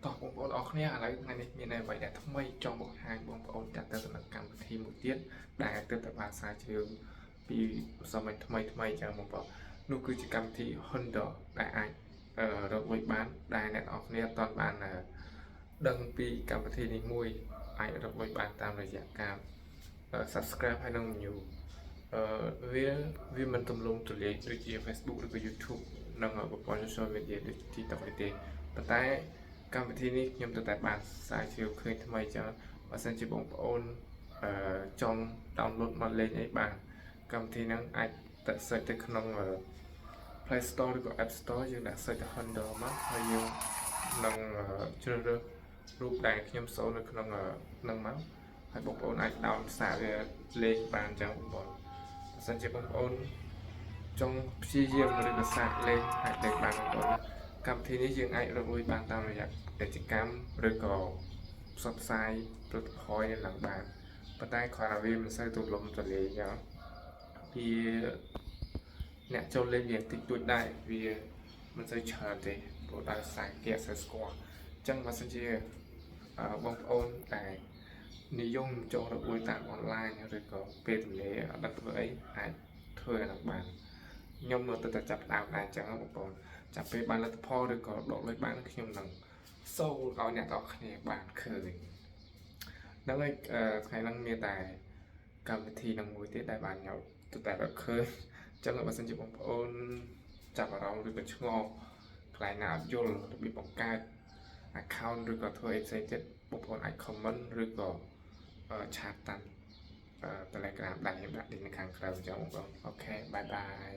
តោះបងប្អូនអរគ្នាឥឡូវថ្ងៃនេះមានអ្វីដែលថ្មីចង់បង្ហាញបងប្អូនតាក់ទងទៅនឹងកម្មវិធីមួយទៀតដែលទើបតែបានសារជើងពីសម័យថ្មីចឹងបងប្អូននោះគឺជាកម្មវិធី Honda ដែលអាចរកលុយបានដែលអ្នកនរគ្នាអត់ទាន់បានដឹងពីកម្មវិធីនេះមួយអាចរកលុយបានតាមរយៈការ subscribe ហើយនឹង new វាមិនទំលងទូលាយដូចជា Facebook ឬក៏ YouTube និងប្រព័ន្ធ social media ដូច TikTok ទេប៉ុន្តែកម្មវិធីនេះខ្ញុំទៅតែបានសារជ្រាវឃើញថ្មីចឹងបើសិនជាបងប្អូនចង់ download មកលេងអីបានកម្មវិធីហ្នឹងអាចទៅ search ទៅក្នុង Play Store ឬក៏ App Store យើងដាក់ search ទៅ Honda មកហើយយើងនឹងជ្រើសរើសរូបដែលខ្ញុំសូននៅក្នុងហ្នឹងមកហើយបងប្អូនអាច down សារវាលេងបានចឹងបងប្អូនបើសិនជាបងប្អូនចង់ព្យាយាមឬក៏សាកលេងអាចលេងបានបងប្អូនណាកម្មវិធីនេះយើងអាចរកលុយបានតាមរយៈពាណិជ្ជកម្មឬក៏ផ្សព្វផ្សាយផលិតផលនៅឡើងបានប៉ុន្តែគ្រាន់តែវាមិនសូវទូលំទូលាយចឹងវាអ្នកចូលលេងវាតិចតួចដែរវាមិនសូវច្រើនទេព្រោះដោយសារគេអត់សូវស្គាល់អញ្ចឹងបើសិនជាបងប្អូនដែលនិយមចូលរកលុយតាមអនឡាញឬក៏ពេលទំនេរអត់ធ្វើអីអាចធ្វើអានោះបានខ្ញុំនៅតែចាប់ដើមដែរអញ្ចឹងបងប្អូនចាប់ពេលបានលទ្ធផលឬក៏ដកលុយបានខ្ញុំនឹងសូលឲ្យអ្នកទាំងគ្នាបានឃើញហ្នឹងហើយថ្ងៃហ្នឹងមានតែកម្មវិធីនឹងមួយទៀតដែលបានខ្ញុំទៅតែរកឃើញអញ្ចឹងបើសិនជាបងប្អូនចាប់អារម្មណ៍ឬក៏ឆ្ងល់ខ្លាំងណាស់អត់យល់របៀបបង្កើត account ឬក៏ធ្វើអីផ្សេងទៀតបងប្អូនអាច comment ឬក៏ឆាតតាមTelegram ដែលខ្ញុំដាក់លីងនៅខាងក្រៅអញ្ចឹងបងប្អូនអូខេបាយបាយ